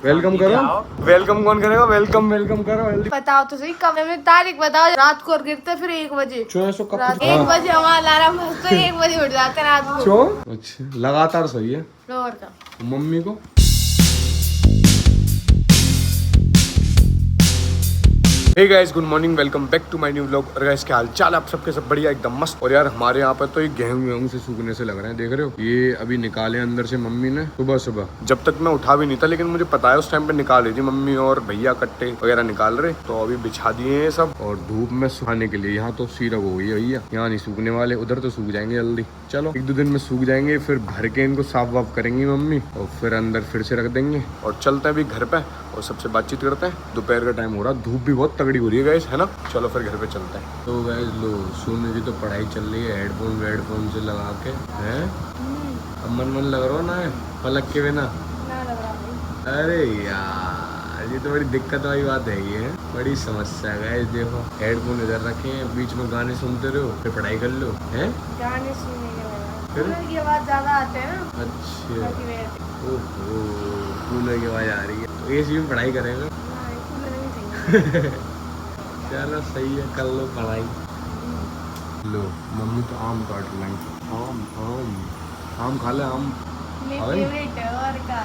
Welcome करो। Welcome कौन करेगा? वेलकम वेलकम करो जल्दी। बताओ तो सही कब में तारीख बताओ। रात को गिरते फिर 1 बजे। रात 1 बजे हमारा अलार्म बजता है, 1 बजे उठ जाते रात को। अच्छा लगातार सही है। और का मम्मी को hey guys, good morning, welcome back to my new vlog. और गाइस क्या हाल चाल, आप सबके सब बढ़िया एकदम मस्त। और यार हमारे यहाँ पर तो ये गेहूं से सूखने से लग रहे हैं, देख रहे हो? ये अभी निकाले अंदर से मम्मी ने सुबह सुबह, जब तक मैं उठा भी नहीं था, लेकिन मुझे पता है उस टाइम पे निकाल रही थी मम्मी और भैया कट्टे वगैरह निकाल रहे। तो अभी बिछा दिए हैं सब और धूप में सुखाने के लिए। यहाँ तो सीरक हो गई है भैया, यहाँ नहीं सूखने वाले, उधर तो सूख जाएंगे जल्दी। चलो 1-2 दिन में सूख जाएंगे, फिर भर के इनको साफ वाफ करेंगी मम्मी और फिर अंदर फिर से रख देंगे और चलते हैं अभी घर पे और सबसे बातचीत करते हैं। दोपहर का टाइम हो रहा, धूप भी बहुत तगड़ी हो रही है गाइस, है ना? चलो फिर घर पे चलते हैं। तो गाइस लो, सोने की तो पढ़ाई चल रही है हेडफोन से लगा के, हैं? अब मन लग रहा ना है पलक के बिना? अरे यार ये तो बड़ी दिक्कत वाली बात है, ये बड़ी समस्या है गाइस। देखो हेडफोन इधर रखे हैं, बीच में गाने सुनते रहो, फिर पढ़ाई कर लो, हैं? गाने सुनने के बाद की आवाज ज्यादा आते हैं ना। अच्छा ओहो, कूलर की आवाज आ रही है तो एसी में पढ़ाई करेंगे। चलो सही है, कर लो पढ़ाई। लो मम्मी तो आम काट लाई। आम आम आम खा ले, आम फेवरेट है। और का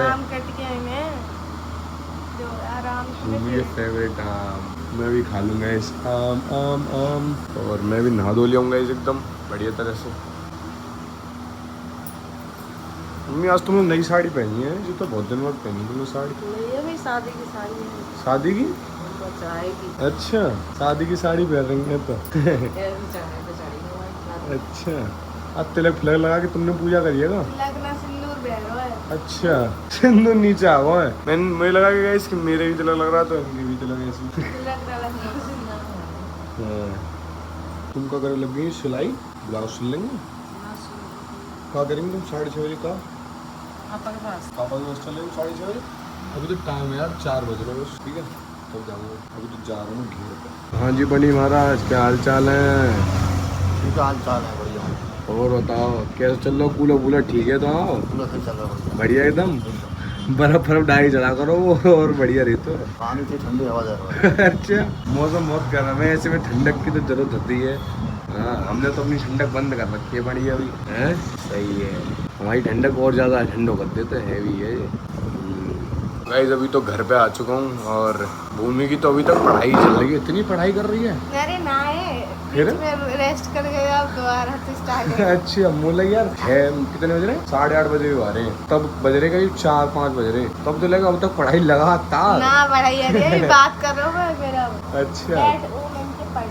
आम कट के में जो आराम से मेरी फेवरेट आम, मैं भी खा लूंगा इस आम आम आम। और मैं भी नहा धो लियाऊंगा इस एकदम बढ़िया तरह से। मम्मी आज तुमने नई साड़ी पहनी है, जो तो बहुत दिन बाद पहनी तुमने साड़ी। ये भी शादी की साड़ी है। शादी की? अच्छा शादी की साड़ी पहन रही है तो अच्छा अब तिलक फिलक लगा के तुमने पूजा करिएगा? अच्छा सिंदूर नीचे हुआ है। मैंने मुझे लगा कि इसके मेरे भी तिलक लग रहा तो इनके भी तिलक ऐसी। तुम क्या करे लग गई? सिलाई ब्लाउज सिल लेंगे? क्या करेंगे तुम 6:30 बजे का? पापा के पास चलेंगे 6:30 बजे। अभी तो टाइम है यार 4 बज रहे हैं, ठीक है तब जाऊँगा। अभी तो जा रहा हूँ घेर पे। हाँ जी बनी महाराज, क्या हाल चाल है? ठीक हाल चाल है, बढ़िया। और बताओ कैसे चल रहा? कूलर ठीक है तो आओ। बढ़िया एकदम। बर्फ डाई चढ़ा करो और बढ़िया रहते हो। पानी से ठंडी हवा जा रहा है। अच्छा मौसम बहुत गर्म है, ऐसे में ठंडक की तो जरूरत होती है। हाँ हमने तो अपनी ठंडक बंद कर रखी है बढ़िया अभी, हैं? सही है, हमारी ठंडक और ज़्यादा ठंडो कर देते है भी है। गाइस अभी तो घर पे आ चुका हूँ और भूमि की तो अभी तक पढ़ाई चल रही है। इतनी पढ़ाई कर रही है? अरे ना है, फिर रेस्ट कर गए, अब दोबारा से स्टार्ट है। अच्छा मुझे यार कितने बज रहे हैं? 8:30 बजे भी आ रहे हैं, तब बज रहे कहीं 4-5 बज रहे, तब तो लगा अब तक पढ़ाई लगातार ना पढ़ाई अरे बात कर रहा हूँ मेरा। अच्छा पढ़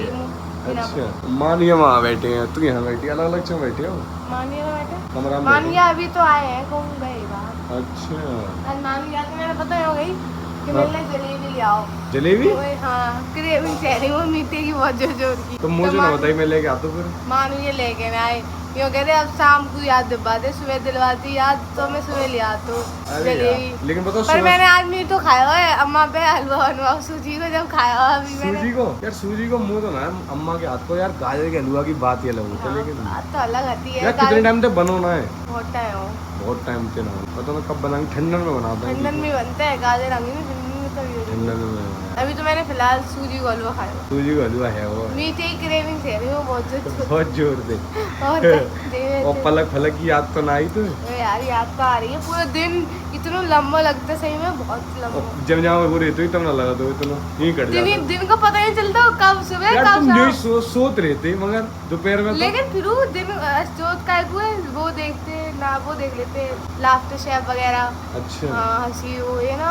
लो। अच्छा मानिया वहाँ बैठे हैं, तू यहाँ बैठी, अलग अलग क्यों बैठे हो? कमरा में मानिया अभी तो आए हैं, कौन गए बाहर। अच्छा मानिया तो मैंने पता हो गई कि मैंने जलेबी ले आओ। जलेबी? हाँ क्रेविंग से रही वो मीठे की बहुत जोर जोर की। तो मुझे ना बताइए, मैं लेके आता फिर। मानू ये लेके ना आए, क्यों कह रहे अब शाम को याद दिलवा दे, सुबह दिलवाती याद तो मैं सुबह ले आता हूँ जलेबी। लेकिन बताओ पर मैंने आज मीट तो खाया हुआ है अम्मा पे हलवा बनवाओ सूजी को, जब खाया हुआ अभी मैंने। सूजी को यार, सूजी को मुँह तो ना अम्मा के हाथ को यार, गाजर के हलवा की बात ही अलग होती है। लेकिन बात तो अलग आती है यार, कितने टाइम तक बनाना है? बहुत टाइम हो, बहुत टाइम से ना पता ना कब बनाएंगे। ठंडन में बनाते हैं। ठंडन में बनता है गाजर अंगी में, ठंडन में। अभी तो मैंने फिलहाल सूजी को हलवा खाया। सूजी का हलवा है वो, मीठे की क्रेविंग से रही वो बहुत जोर से। और पलक फलक की याद तो ना आई तो यार, याद तो आ रही है। पूरा दिन इतना लंबा लगता है, सही में बहुत लंबा। जब जहाँ वो रहते हो तब ना लगा तो इतना यही कट जाता। दिन को पता नहीं चलता कब सुबह यार, कब तुम सोते रहते मगर दोपहर में लेकिन फिर वो दिन जोत का वो देखते ना, वो देख लेते लाफ्टर शेफ वगैरह। अच्छा हाँ हंसी वो ये ना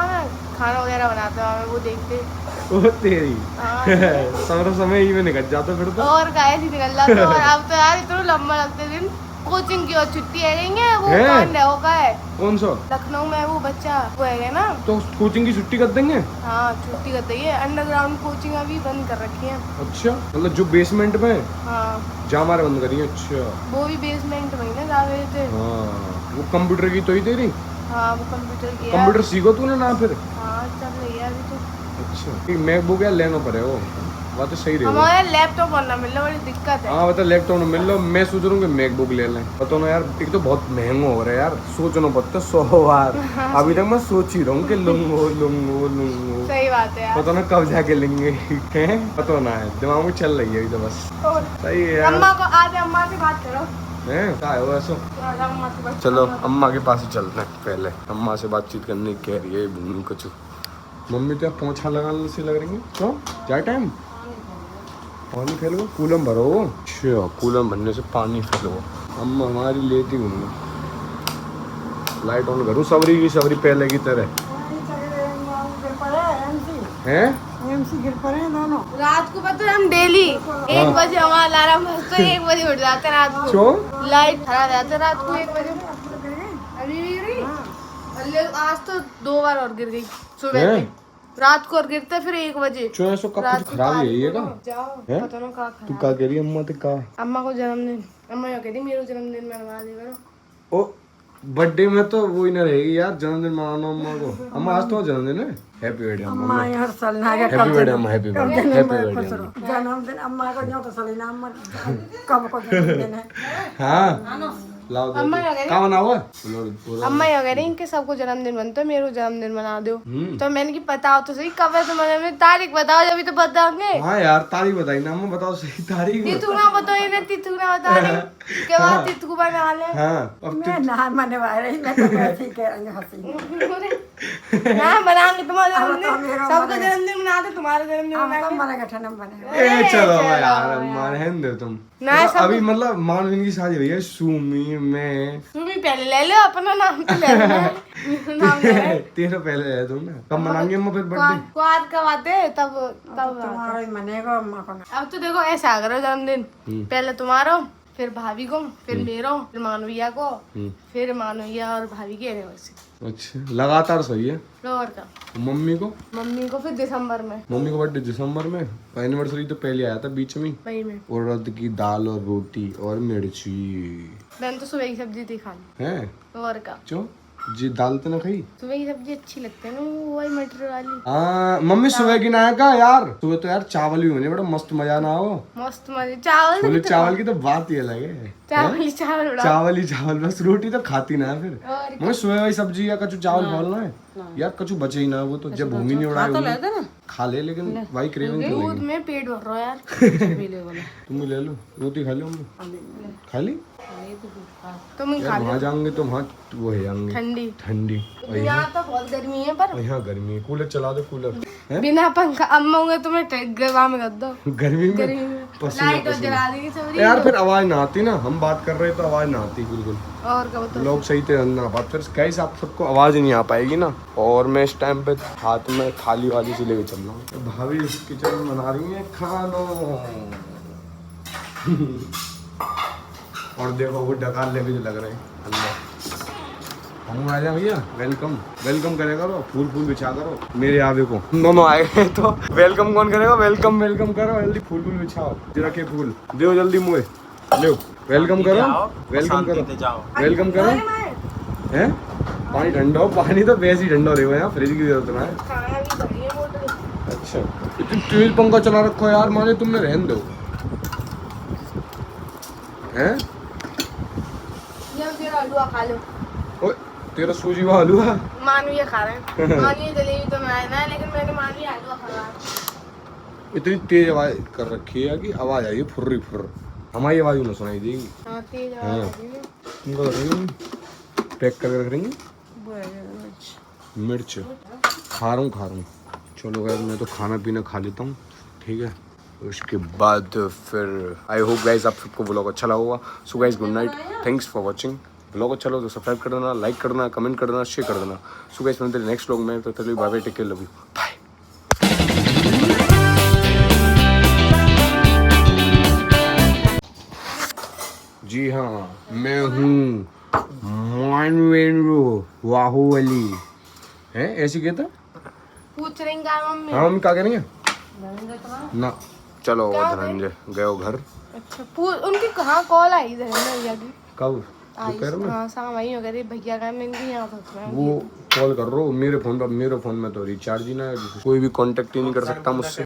खाना वगैरह बनाता है, वो देखते। ओ तेरी सारा समय ही में निकल जाता फिर तो। और गाय थी निकल जाता। और अब तो यार इतना लंबा लगता है दिन। कोचिंग की और छुट्टी है वो कौन है, वो का है कौन सा? लखनऊ में वो बच्चा वो है ना, तो कोचिंग की छुट्टी कर देंगे? हाँ छुट्टी कर दी है, अंडरग्राउंड कोचिंग अभी बंद कर रखी है। अच्छा मतलब जो बेसमेंट में? हाँ जहाँ हमारे बंद करी है। अच्छा वो भी बेसमेंट में ना जा रहे थे। हाँ वो कंप्यूटर की तो ही तेरी? हाँ वो कंप्यूटर की। कंप्यूटर सीखो तूने ना फिर? हाँ चल रही है अभी तो। अच्छा मैकबुक यार लेना पड़ेगा वो। बात तो सही रही। हमारे लैपटॉप ना मिल रहा, बड़ी दिक्कत है। हाँ मतलब लैपटॉप में मिल लो। मैं सोच रहा हूँ कि मैकबुक ले लें। पता ना यार, एक तो बहुत महंगा हो रहा है यार, सोचना पड़ता 100 बार। अभी तक मैं सोच ही रहा हूँ कि लूंगो। सही बात है यार। पता ना कब जाके लेंगे। पता ना है, दिमाग में चल रही है अभी तो बस। सही है यार। अम्मा को आज अम्मा से बात करो। क्या है वो ऐसा? चलो अम्मा के पास ही चलते हैं पहले। अम्मा से बातचीत करने की कह रही है भूमि कुछ। मम्मी तो पोछा लगाने से लग रही है। क्यों क्या टाइम? पानी फैलो, कूलम भरो। अच्छा, कूलम भरने से पानी फैलो। अम्मा हमारी लेती हूँ। लाइट ऑन करूँ सबरी की सबरी पहले की तरह हैं। एमसी गिर पड़े हैं दोनों। रात को पता है हम डेली 1 बजे हमारा अलार्म बजता है, 1 बजे उठ जाते हैं रात को। लाइट खराब जाते है रात को 1 बजे। अभी भी गिर गई। आज तो 2 बार और गिर गई सुबह से। रात को और गिरता है फिर 1 बजे। चो कब कुछ खराब है ये का? जाओ पता ना का तू क्या कह रही है अम्मा? ते का अम्मा को जन्मदिन, अम्मा ये कह रही मेरा जन्मदिन मनवा दे करो। ओ बर्थडे में तो वो ही ना रहेगी यार, जन्मदिन मनाना अम्मा को। अम्मा आज तो जन्मदिन है। हैप्पी बर्थडे अम्मा। हर साल ना हैप्पी बर्थडे अम्मा। Happy birthday. जन्मदिन अम्मा को जो तो साली ना अम्मा कब को जन्मदिन है। हाँ लाओ दो। अम्मा ये क्या बना हुआ? अम्मा ये कह रही कि सबको जन्मदिन बनता है, मेरा जन्मदिन मना दो। तो मैंने की बताओ तो सही कब है तुम्हारे, तारीख बताओ अभी तो बताओगे। हाँ यार तारीख बताई ना अम्मा, बताओ सही तारीख। तिथु ना बताओ ना, तिथु ना बता रही के बाद तिथु बना ले। हाँ अब मैं ना मनवा रही, मैं तो ऐसे ही कह रही हंसी। ना बनाएंगे तुम्हारा जन्मदिन, सबका जन्मदिन मनाते, तुम्हारा जन्मदिन हम मनाएंगे। तो मना गठन बने। ए चलो यार अम्मा रहने दो तुम। ना तो अभी मतलब मानवीन की शादी हुई है, सुमी मैं। तुम ही पहले ले लो अपना नाम तो ले लो। नाम ले लो। तेरा पहले है तुम ना। कब मनाएंगे अम्मा फिर बर्थडे? क्वार कब आते तब तब तुम्हारा ही मनेगा अम्मा को ना। अब तो देखो ऐसा करो जन्मदिन, पहले तुम्हारा, फिर भाभी को, फिर मेरा, फिर मानविया को, फिर मानविया और भाभी की एनिवर्सरी। अच्छा लगातार सही है। और का मम्मी को फिर दिसंबर में। मम्मी को बर्थडे दिसंबर में। एनिवर्सरी तो पहले आया था बीच में। मई में। उड़द की दाल और रोटी और मिर्ची। मैंने तो सुबह की सब्जी थी खानी। है और का क्यों जी दाल तो ना खाई? सुबह की सब्जी अच्छी लगती है ना, वही मटर वाली। हाँ मम्मी सुबह की ना है का यार? सुबह तो यार चावल भी होने बड़ा मस्त मजा ना हो। मस्त मजे। चावल छोले चावल की तो बात ही अलग है। चावल ही चावल उड़ाओ। चावल ही चावल, बस रोटी तो खाती ना है फिर। और मम्मी सुबह वाली सब्जी या कचू चावल खोलना है यार, कचू बचे ही ना। वो तो जब भूमि नहीं उड़ाई खा ले, लेकिन भाई क्रेविंग दूध में पेट भर रहा है यार। तुम भी ले लो रोटी खा लो। खा ली तुम ही खा यार, वहाँ जाएंगे तो वहाँ वो है जाएंगे ठंडी। ठंडी। और यहाँ तो बहुत गर्मी है पर यहाँ गर्मी है। कूलर चला दो कूलर है? बिना पंखा अम्मा होंगे तुम्हें गरबा में कर दो। गर्मी में पसीना लाइट जला देगी सब। यार फिर आवाज ना आती ना, हम बात कर रहे तो आवाज ना आती बिल्कुल। और क्या बताओ। लोग सही थे ना बात, फिर कैसे आप सबको आवाज नहीं आ पाएगी ना। और मैं इस टाइम पे हाथ में थाली वाली से लेके चल रहा हूँ। भाभी किचन में बना रही है खानो। और देखो वो डकार ले भी लग रहे हैं अंदर। हम आ जाए भैया, वेलकम वेलकम करे करो, फूल फूल बिछा करो। मेरे आवे को दोनों आए हैं तो वेलकम कौन करेगा? वेलकम वेलकम करो, जल्दी फूल फूल बिछाओ, रखे फूल दो जल्दी मुझे लो। वेलकम करो वेलकम करो वेलकम करो। हैं पानी ठंडा हो? पानी तो वैसे ही ठंडा रहेगा, यहाँ फ्रिज की जरूरत ना है। अच्छा इतनी तेज पंखा चला रखो यार, माने तुमने रहने दो। हैं हलवा खा लो। ओए तेरा सूजी हुआ हलवा। मानवीय खा रहे हैं। मानवीय जलेबी तो मैं ना, लेकिन मैंने मानवीय हलवा खाया। इतनी तेज आवाज कर रखी है कि आवाज आई है फुर्री फुर्र। हमारी आवाज ना सुनाई देगी। हाँ तेज हाँ। आवाज आ रही है। तुमको रख रही पैक करके रख रही मिर्च। खा रहा हूँ। चलो गाइस मैं तो खाना पीना खा लेता हूँ, ठीक है। उसके बाद फिर आई होप गाइस आप सबको व्लॉग अच्छा लगा होगा। So guys good night, thanks for watching. Vlog अच्छा लगा तो सब्सक्राइब कर देना, लाइक कर देना, कमेंट कर देना, शेयर कर देना। सो गाइस मिलते हैं नेक्स्ट व्लॉग में। तो चलिए bye bye, take care, love you, bye. जी हाँ मैं हूँ बाहुबली है, ऐसी कहता। पूछ रही क्या मम्मी? हाँ मम्मी क्या करेंगे ना। चलो धनंजय गए घर। अच्छा उनकी कहाँ कॉल आई धनंजय भैया की? कब? आई दोपहर में? हाँ शाम आई हो गई भैया का, मैं इनकी यहाँ था। वो कॉल कर रहा हूँ मेरे फोन में तो रिचार्ज ही ना है, कोई भी कांटेक्ट ही नहीं कर सकता मुझसे।